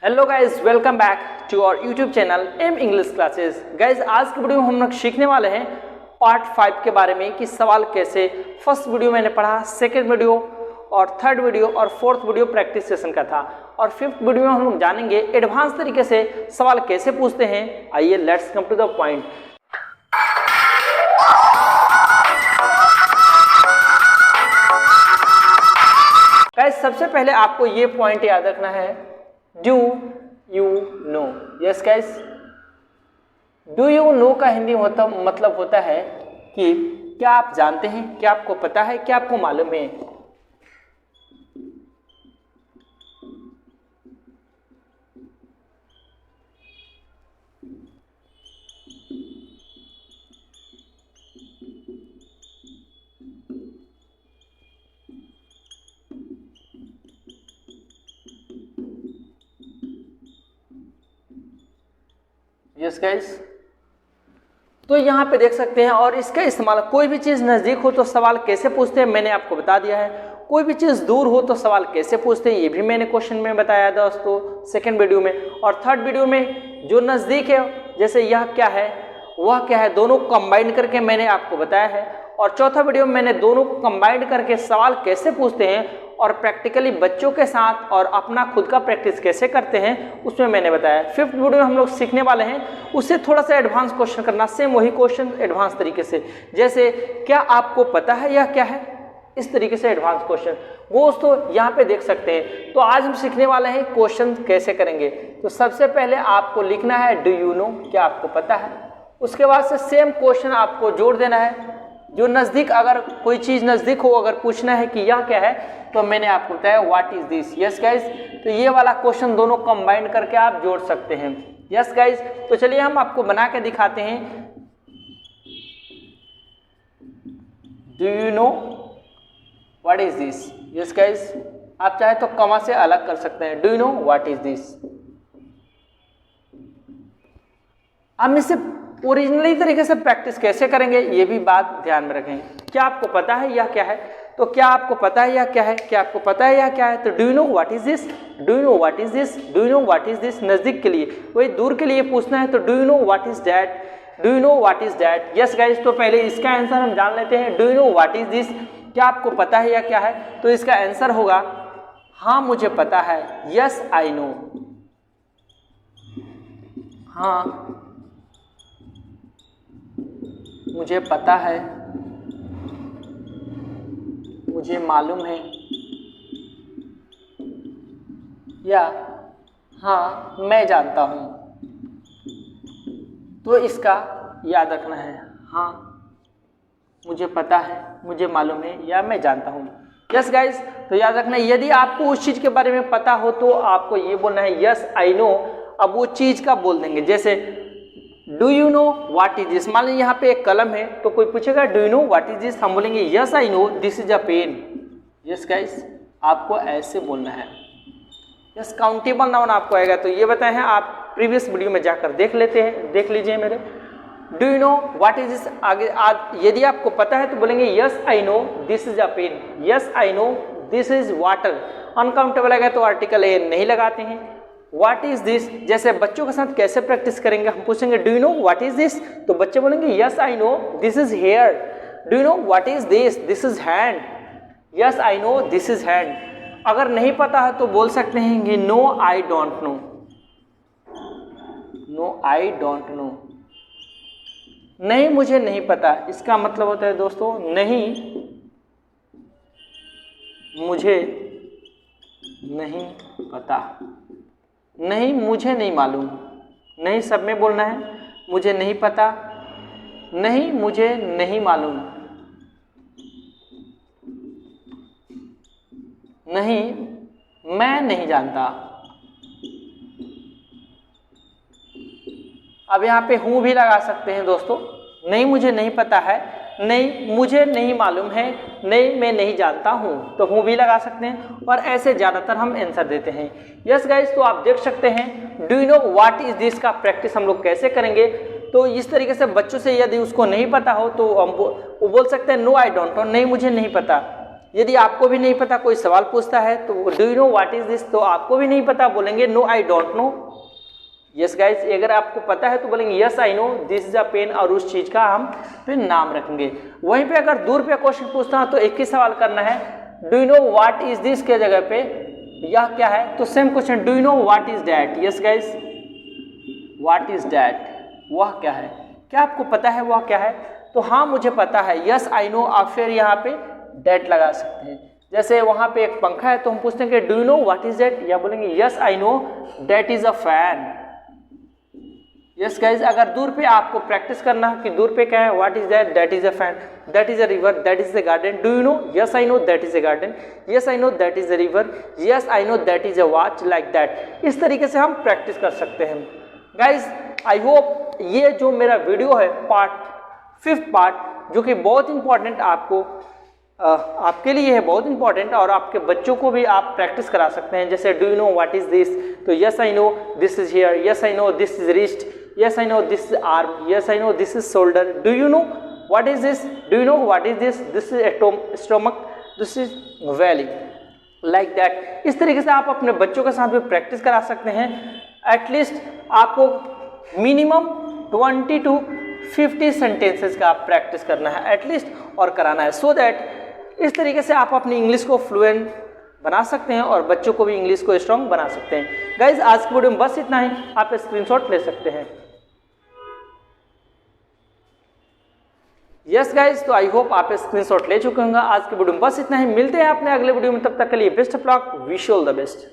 Hello guys, welcome back to our YouTube channel M English classes. Guys आज की video में हम लोग सीखने वाले हैं पार्ट 5 के बारे में कि सवाल कैसे। फर्स्ट वीडियो मैंने पढ़ा, सेकंड वीडियो और थर्ड वीडियो और फोर्थ वीडियो प्रैक्टिस सेशन का था, और फिफ्थ वीडियो में हम लोग जानेंगे एडवांस तरीके से सवाल कैसे पूछते हैं। आइए let's come to the point. Guys सबसे पहले आपको ये पॉइंट याद रखना है, do you know. Yes guys, do you know का हिंदी मतलब होता है कि क्या आप जानते हैं, क्या आपको पता है, क्या आपको मालूम है। यस गाइस, तो यहाँ पे देख सकते हैं, और इसका इस्तेमाल कोई भी चीज़ नज़दीक हो तो सवाल कैसे पूछते हैं मैंने आपको बता दिया है। कोई भी चीज़ दूर हो तो सवाल कैसे पूछते हैं ये भी मैंने क्वेश्चन में बताया दोस्तों सेकंड वीडियो में। और थर्ड वीडियो में जो नज़दीक है, जैसे यह क्या है वह क्या है, दोनों कंबाइन करके मैंने आपको बताया है। और चौथा वीडियो में मैंने दोनों कंबाइंड करके सवाल कैसे पूछते हैं और प्रैक्टिकली बच्चों के साथ और अपना खुद का प्रैक्टिस कैसे करते हैं उसमें मैंने बताया। फिफ्थ वीडियो में हम लोग सीखने वाले हैं उससे थोड़ा सा एडवांस क्वेश्चन करना, सेम वही क्वेश्चन एडवांस तरीके से, जैसे क्या आपको पता है या क्या है, इस तरीके से एडवांस क्वेश्चन वो दोस्तों यहाँ पे देख सकते हैं। तो आज हम सीखने वाले हैं क्वेश्चन कैसे करेंगे। तो सबसे पहले आपको लिखना है डू यू नो, क्या आपको पता है। उसके बाद से सेम क्वेश्चन आपको जोड़ देना है, जो नज़दीक, अगर कोई चीज़ नज़दीक हो, अगर पूछना है कि यह क्या है तो मैंने आपको बताया what is this. Yes guys, तो ये वाला क्वेश्चन दोनों कंबाइन करके आप जोड़ सकते हैं। यस गाइज, तो चलिए हम आपको बना के दिखाते हैं। Do you know what is this. Yes guys, आप चाहे तो कॉमा से अलग कर सकते हैं। Do you know what is this. हम इससे ओरिजिनली तरीके से प्रैक्टिस कैसे करेंगे ये भी बात ध्यान में रखें। क्या आपको पता है या क्या है, तो क्या आपको पता है या क्या है, क्या आपको पता है या क्या है, तो do you know what is this, do you know what is this, do you know what is this. नजदीक के लिए, वही दूर के लिए पूछना है तो do you know what is that, do you know what is that. Yes guys, तो पहले इसका आंसर हम जान लेते हैं। Do you know what is this, क्या आपको पता है या क्या है, तो इसका आंसर होगा हाँ मुझे पता है। यस आई नो, हाँ मुझे पता है, मुझे मालूम है, या हाँ मैं जानता हूं। तो इसका याद रखना है, हाँ मुझे पता है, मुझे मालूम है, या मैं जानता हूं। यस गाइस, तो याद रखना है, यदि आपको उस चीज के बारे में पता हो तो आपको ये बोलना है यस आई नो। अब वो चीज का बोल देंगे, जैसे do you know what is this. मान लीजिए यहाँ पे एक कलम है तो कोई पूछेगा do you know what is this, हम बोलेंगे yes I know this is a pen. Yes guys, आपको ऐसे बोलना है। यस, काउंटेबल नाउन आपको आएगा, तो ये बताए हैं आप प्रीवियस वीडियो में जाकर देख लीजिए मेरे। Do you know what is this, आगे यदि आपको पता है तो बोलेंगे yes I know this is a pen, yes I know this is water. Uncountable आएगा तो आर्टिकल ए नहीं लगाते हैं। व्हाट इज दिस, जैसे बच्चों के साथ कैसे प्रैक्टिस करेंगे, हम पूछेंगे do you know what is this, तो बच्चे बोलेंगे yes I know this is hair. Do you know what is this, this is hand, yes I know this is hand. अगर नहीं पता है तो बोल सकते हैं no I don't know, no I don't know. नहीं मुझे नहीं पता, इसका मतलब होता है दोस्तों नहीं मुझे नहीं पता, नहीं मुझे नहीं मालूम। नहीं सब में बोलना है, मुझे नहीं पता, नहीं मुझे नहीं मालूम, नहीं मैं नहीं जानता। अब यहाँ पे हूँ भी लगा सकते हैं दोस्तों, नहीं मुझे नहीं पता है, नहीं मुझे नहीं मालूम है, नहीं मैं नहीं जानता हूँ, तो हूँ भी लगा सकते हैं। और ऐसे ज़्यादातर हम आंसर देते हैं। यस गाइस, तो आप देख सकते हैं do you know what is this का प्रैक्टिस हम लोग कैसे करेंगे। तो इस तरीके से बच्चों से यदि उसको नहीं पता हो तो हम वो बोल सकते हैं नो आई डोंट नो, नहीं मुझे नहीं पता। यदि आपको भी नहीं पता, कोई सवाल पूछता है तो do you know what is this, तो आपको भी नहीं पता बोलेंगे no I don't know. Yes guys, अगर आपको पता है तो बोलेंगे yes I know this is a pen, और उस चीज का हम फिर नाम रखेंगे। वहीं पे अगर 2 रुपया क्वेश्चन पूछता है तो एक ही सवाल करना है, do you know what is this के जगह पे यह क्या है, तो same question do you know what is that. Yes guys, what is that, वह क्या है, क्या आपको पता है वह क्या है, तो हाँ मुझे पता है, यस आई नो, आप फिर यहाँ पे दैट लगा सकते हैं। जैसे वहाँ पे एक पंखा है तो हम पूछते हैं कि do you know what is that, या बोलेंगे yes I know that is a fan. Yes guys, अगर 2 रुपये आपको प्रैक्टिस करना है कि 2 रुपये क्या है, what is that, that is a fan, that is a river, that is a garden, do you know, yes I know that is a garden, yes I know that is a river, yes I know that is a watch, like that. इस तरीके से हम practice कर सकते हैं। Guys I hope ये जो मेरा वीडियो है फिफ्थ पार्ट, जो कि बहुत इंपॉर्टेंट आपके लिए है, बहुत इंपॉर्टेंट, और आपके बच्चों को भी आप प्रैक्टिस करा सकते हैं। जैसे do you know what is this, तो yes I know this is here, yes I know this is wrist, yes I know this is arm, yes I know this is shoulder, do you know what is this, do you know what is this, this is stomach, this is belly, like that। इस तरीके से आप अपने बच्चों के साथ भी practice करा सकते हैं। एटलीस्ट आपको मिनिमम 20 to 50 सेंटेंसेस का प्रैक्टिस करना है एटलीस्ट, और कराना है, सो दैट इस तरीके से आप अपनी इंग्लिश को फ्लुएंट बना सकते हैं और बच्चों को भी इंग्लिश को स्ट्रॉन्ग बना सकते हैं। गाइज आज की वीडियो में बस इतना ही, आप स्क्रीनशॉट ले सकते हैं। यस गाइज, तो आई होप आप स्क्रीनशॉट ले चुके होंगे। आज की वीडियो में बस इतना ही, मिलते हैं अपने अगले वीडियो में, तब तक के लिए best of luck, wish you all the best.